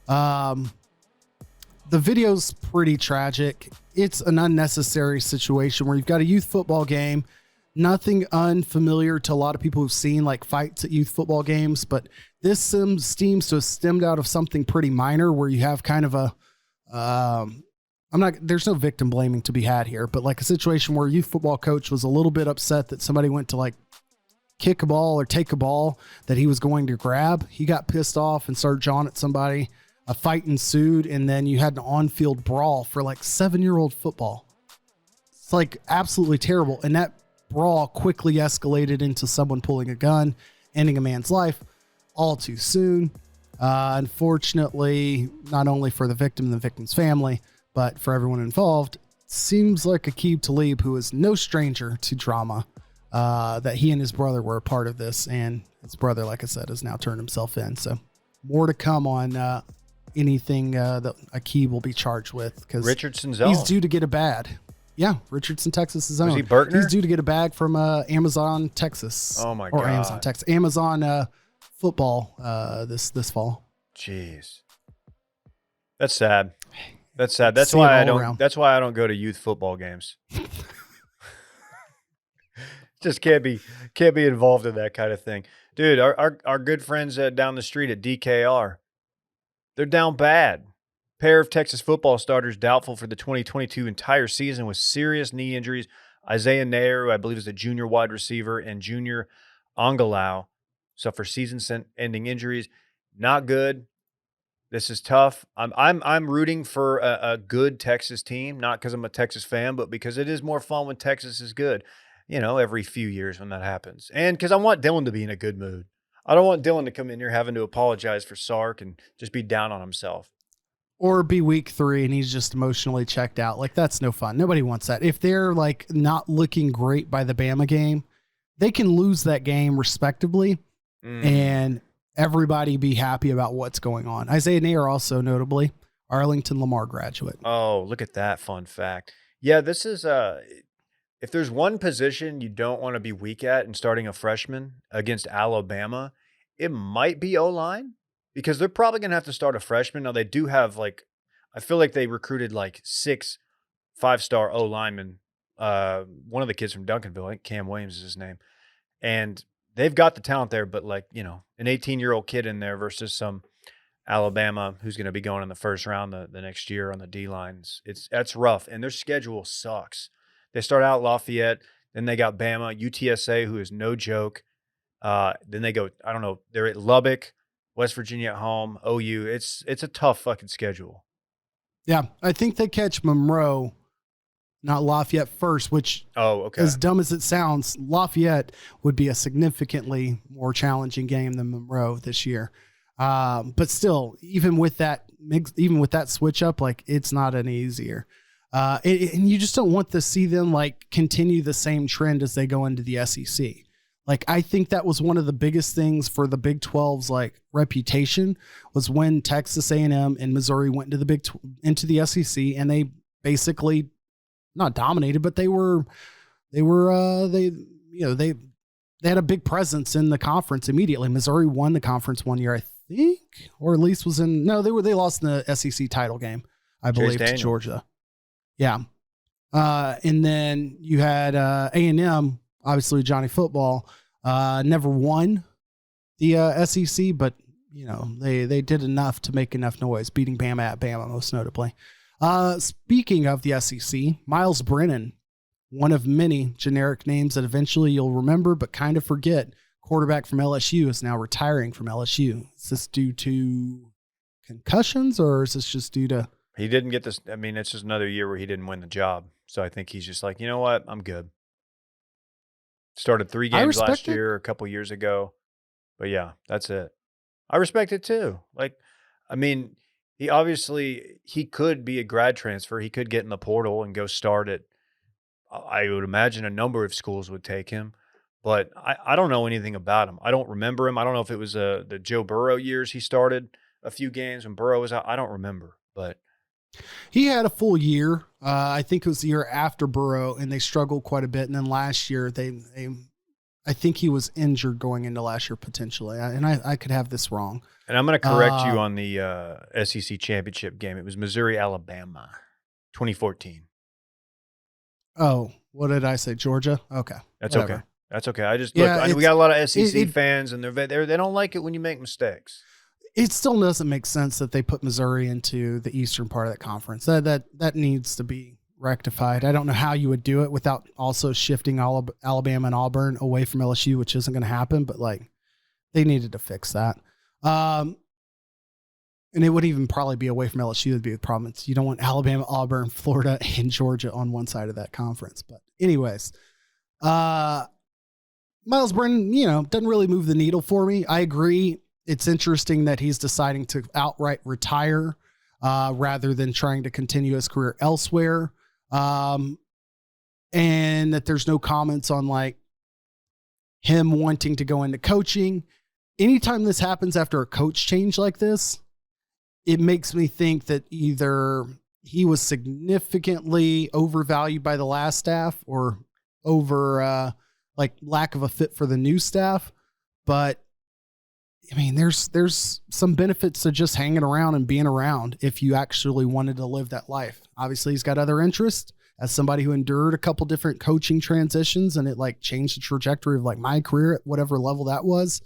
The video's pretty tragic. It's an unnecessary situation where you've got a youth football game, nothing unfamiliar to a lot of people who've seen like fights at youth football games, but this seems to have stemmed out of something pretty minor where you have kind of a, there's no victim blaming to be had here, but like a situation where a youth football coach was a little bit upset that somebody went to like kick a ball or take a ball that he was going to grab. He got pissed off and started jawing at somebody. A fight ensued, and then you had an on-field brawl for like 7-year-old football. It's like absolutely terrible. And that brawl quickly escalated into someone pulling a gun, ending a man's life all too soon. Unfortunately, not only for the victim and the victim's family, but for everyone involved, seems like Aqib Talib, who is no stranger to drama, that he and his brother were a part of this. And his brother, like I said, has now turned himself in. So more to come on anything that Aqib will be charged with, because Richardson's he's due to get a bag. Yeah, Richardson, Texas' own. Was he Bertner? He's due to get a bag from Amazon, Texas. Oh my or God. Amazon, Texas. Amazon football this fall. Jeez, that's sad. That's sad. That's See it why I all don't. around. That's why I don't go to youth football games. Just can't be involved in that kind of thing, dude. Our good friends down the street at DKR, they're down bad. Pair of Texas football starters doubtful for the 2022 entire season with serious knee injuries. Isaiah Nair, who I believe is a junior wide receiver, and Junior Angalau suffer season-ending injuries. Not good. This is tough. I'm rooting for a good Texas team, not because I'm a Texas fan, but because it is more fun when Texas is good. You know, every few years when that happens, and because I want Dylan to be in a good mood. I don't want Dylan to come in here having to apologize for Sark and just be down on himself. Or be week 3 and he's just emotionally checked out. Like, that's no fun. Nobody wants that. If they're like not looking great by the Bama game, they can lose that game respectably and everybody be happy about what's going on. Isaiah Nair also notably Arlington Lamar graduate. Oh, look at that fun fact. Yeah, this is if there's one position you don't want to be weak at in starting a freshman against Alabama, it might be O-line, because they're probably going to have to start a freshman. Now, they do have, like, I feel like they recruited like 6 5-star O-linemen. One of the kids from Duncanville, I think Cam Williams is his name. And they've got the talent there, but like, you know, an 18-year-old kid in there versus some Alabama who's going to be going in the first round the next year on the D-lines. That's rough. And their schedule sucks. They start out Lafayette, then they got Bama, UTSA, who is no joke. Then they go, I don't know, they're at Lubbock, West Virginia at home, OU. It's a tough fucking schedule. Yeah, I think they catch Monroe, not Lafayette first, which, as dumb as it sounds, Lafayette would be a significantly more challenging game than Monroe this year. But still, even with that switch up, like, it's not any easier. And you just don't want to see them like continue the same trend as they go into the SEC. Like, I think that was one of the biggest things for the Big 12's like reputation, was when Texas A&M and Missouri went into the SEC, and they basically not dominated, but they had a big presence in the conference immediately. Missouri won the conference one year, I think, or at least they lost in the SEC title game, I believe, to Georgia. Yeah. And then you had A&M, obviously Johnny Football, never won the SEC, but you know, they did enough to make enough noise, beating Bama at Bama most notably. Speaking of the SEC, Myles Brennan, one of many generic names that eventually you'll remember but kind of forget, quarterback from LSU, is now retiring from LSU. Is this due to concussions, or is this just due to... He didn't get this. I mean, it's just another year where he didn't win the job. So I think he's just like, you know what? I'm good. Started 3 games last year, a couple years ago. But yeah, that's it. I respect it too. Like, I mean, he could be a grad transfer. He could get in the portal and go start at, I would imagine a number of schools would take him. But I don't know anything about him. I don't remember him. I don't know if it was the Joe Burrow years he started a few games when Burrow was out. I don't remember, but... He had a full year. I think it was the year after Burrow, and they struggled quite a bit. And then last year, I think he was injured going into last year potentially. And I could have this wrong. And I'm going to correct you on the SEC championship game. It was Missouri-Alabama, 2014. Oh, what did I say? Georgia? Okay. That's whatever. Okay. That's okay. We got a lot of SEC fans, and they don't like it when you make mistakes. It still doesn't make sense that they put Missouri into the eastern part of that conference. That needs to be rectified. I don't know how you would do it without also shifting Alabama and Auburn away from LSU, which isn't going to happen, but like, they needed to fix that. And it wouldn't even probably be away from LSU. Would be the problem. It's, you don't want Alabama, Auburn, Florida, and Georgia on one side of that conference. But anyways, Myles Brennan, doesn't really move the needle for me. I agree. It's interesting that he's deciding to outright retire rather than trying to continue his career elsewhere. And that there's no comments on like him wanting to go into coaching. Anytime this happens after a coach change like this, it makes me think that either he was significantly overvalued by the last staff or over lack of a fit for the new staff. But I mean, there's some benefits to just hanging around and being around if you actually wanted to live that life. Obviously, he's got other interests. As somebody who endured a couple different coaching transitions and it like changed the trajectory of like my career at whatever level that was,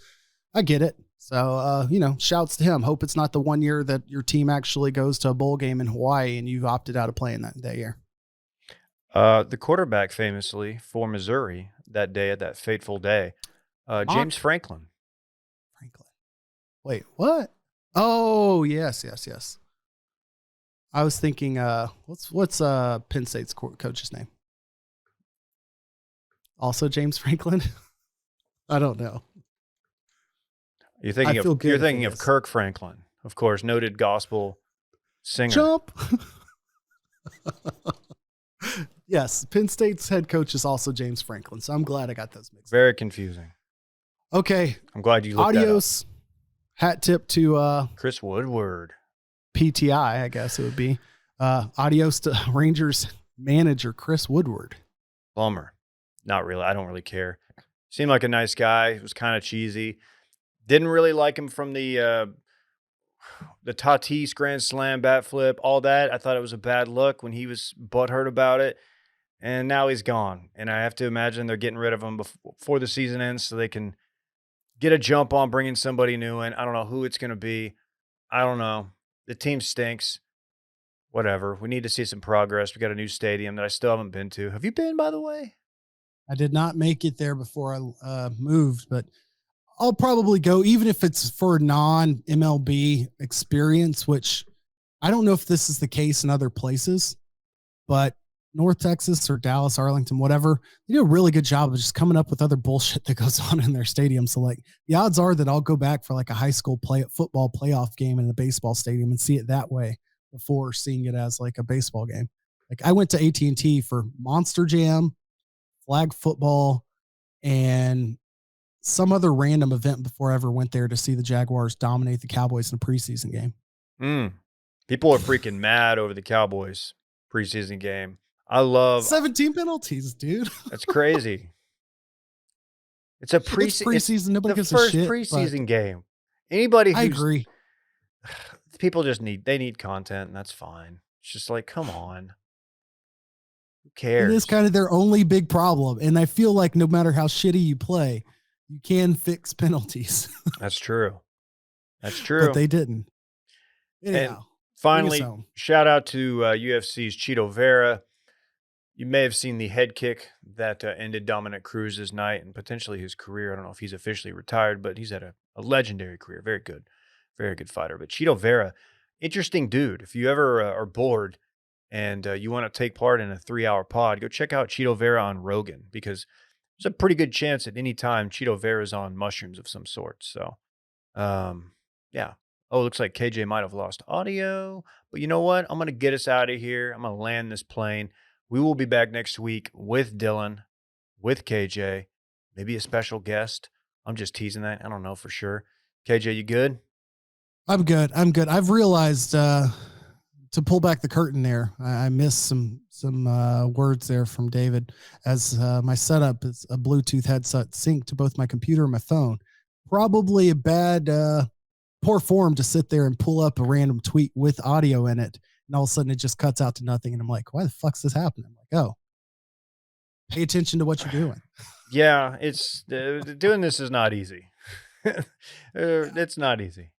I get it. So, shouts to him. Hope it's not the 1 year that your team actually goes to a bowl game in Hawaii and you've opted out of playing that year. The quarterback famously for Missouri that day, at that fateful day, James Franklin. Wait, what? Oh, yes. I was thinking, what's Penn State's coach's name? Also James Franklin? I don't know. You're thinking of Kirk Franklin, of course, noted gospel singer. Jump. Yes, Penn State's head coach is also James Franklin, so I'm glad I got those mixed. Very confusing. Okay. I'm glad you looked Adios. that up. Hat tip to Chris Woodward. PTI, I guess it would be. Adios to Rangers manager Chris Woodward. Bummer. Not really. I don't really care. Seemed like a nice guy. It was kind of cheesy. Didn't really like him from the Tatis Grand Slam bat flip, all that. I thought it was a bad look when he was butthurt about it. And now he's gone. And I have to imagine they're getting rid of him before the season ends so they can get a jump on bringing somebody new in. I don't know who it's going to be. I don't know. The team stinks. Whatever. We need to see some progress. We got a new stadium that I still haven't been to. Have you been, by the way? I did not make it there before I moved, but I'll probably go, even if it's for a non-MLB experience, which I don't know if this is the case in other places, but North Texas or Dallas, Arlington, whatever, they do a really good job of just coming up with other bullshit that goes on in their stadium. So like the odds are that I'll go back for like a high school football playoff game in a baseball stadium and see it that way before seeing it as like a baseball game. Like I went to AT&T for Monster Jam, flag football, and some other random event before I ever went there to see the Jaguars dominate the Cowboys in a preseason game. People are freaking mad over the Cowboys preseason game. I love 17 penalties, dude. That's crazy. It's a preseason. Nobody gives a shit. shit. First preseason game. Anybody who's, I agree. People just need content, and that's fine. It's just like, come on. Who cares? It is kind of their only big problem. And I feel like no matter how shitty you play, you can fix penalties. That's true. That's true. But they didn't. Anyhow, and finally, shout out to UFC's Cheeto Vera. You may have seen the head kick that ended Dominic Cruz's night and potentially his career. I don't know if he's officially retired, but he's had a legendary career. Very good fighter. But Cheeto Vera, interesting dude. If you ever are bored and you want to take part in a 3-hour pod, go check out Cheeto Vera on Rogan, because there's a pretty good chance at any time Cheeto Vera is on mushrooms of some sort. So, yeah. Oh, it looks like KJ might have lost audio. But you know what? I'm going to get us out of here. I'm going to land this plane. We will be back next week with Dylan, with KJ, maybe a special guest. I'm just teasing that. I don't know for sure. KJ, you good? I'm good. I've realized to pull back the curtain there, I missed some words there from David, as my setup is a Bluetooth headset synced to both my computer and my phone. Probably a bad, poor form to sit there and pull up a random tweet with audio in it, and all of a sudden it just cuts out to nothing. And I'm like, why the fuck's this happening? I'm like, oh, pay attention to what you're doing. Yeah, it's doing this is not easy. It's not easy.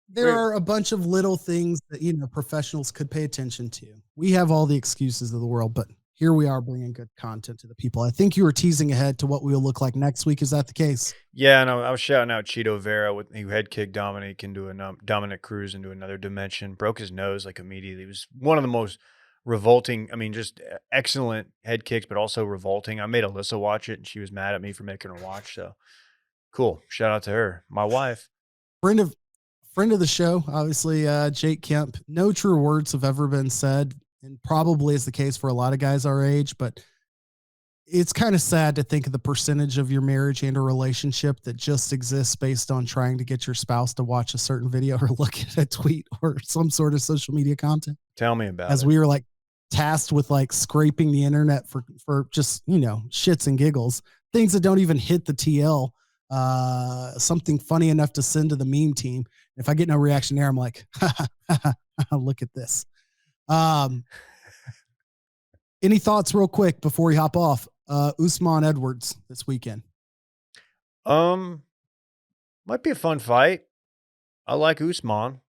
There are a bunch of little things that, professionals could pay attention to. We have all the excuses of the world, but here we are bringing good content to the people. I think you were teasing ahead to what we will look like next week. Is that the case? Yeah, and I was shouting out Cheeto Vera who head kicked Dominic into Dominic Cruz into another dimension. Broke his nose like immediately. It was one of the most revolting. I mean, just excellent head kicks, but also revolting. I made Alyssa watch it, and she was mad at me for making her watch. So cool. Shout out to her, my wife. Friend of the show, obviously, Jake Kemp. No true words have ever been said, and probably is the case for a lot of guys our age, but it's kind of sad to think of the percentage of your marriage and a relationship that just exists based on trying to get your spouse to watch a certain video or look at a tweet or some sort of social media content. Tell me about it. As we were like tasked with like scraping the internet for just, shits and giggles, things that don't even hit the TL, something funny enough to send to the meme team. If I get no reaction there, I'm like, look at this. Any thoughts real quick before we hop off? Usman Edwards this weekend. Might be a fun fight. I like Usman,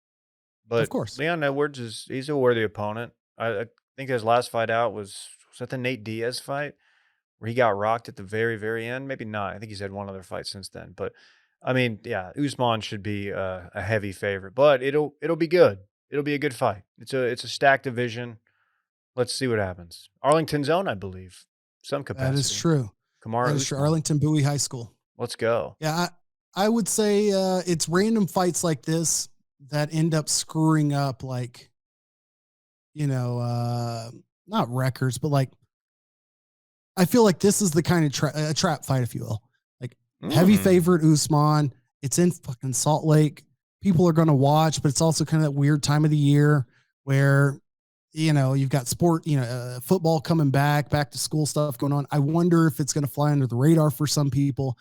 but of course, Leon Edwards he's a worthy opponent. I think his last fight out was that the Nate Diaz fight where he got rocked at the very, very end? Maybe not. I think he's had one other fight since then. But I mean, yeah, Usman should be a heavy favorite, but it'll be good. It'll be a good fight. It's a stacked division. Let's see what happens. Arlington's own, I believe, some capacity. That is true. Kamara that is true. Arlington Bowie High School. Let's go. Yeah, I would say it's random fights like this that end up screwing up, like, not records, but like, I feel like this is the kind of trap fight, if you will. Like, heavy favorite Usman. It's in fucking Salt Lake. People are going to watch, but it's also kind of that weird time of the year where, you've got sport, football coming back to school stuff going on. I wonder if it's going to fly under the radar for some people.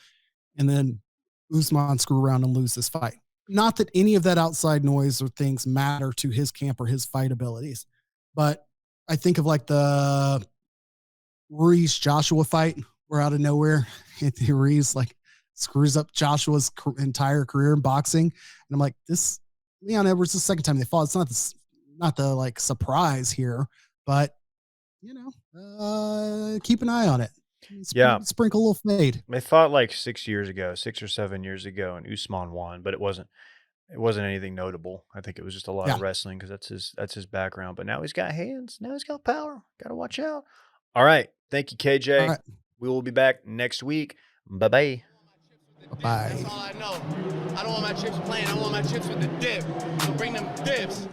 And then Usman screw around and lose this fight. Not that any of that outside noise or things matter to his camp or his fight abilities, but I think of like the Ruiz Joshua fight where out of nowhere, Anthony Ruiz like screws up Joshua's entire career in boxing. And I'm like, this Leon Edwards, the second time they fought. It's not the like surprise here, but keep an eye on it. Sprinkle a little fade. They fought like 6 or 7 years ago, and Usman won, but it wasn't anything notable. I think it was just a lot of wrestling because that's his background. But now he's got hands. Now he's got power. Got to watch out. All right. Thank you, KJ. Right. We will be back next week. Bye-bye. Bye. That's all I know. I don't want my chips plain. I want my chips with the dip. So bring them dips.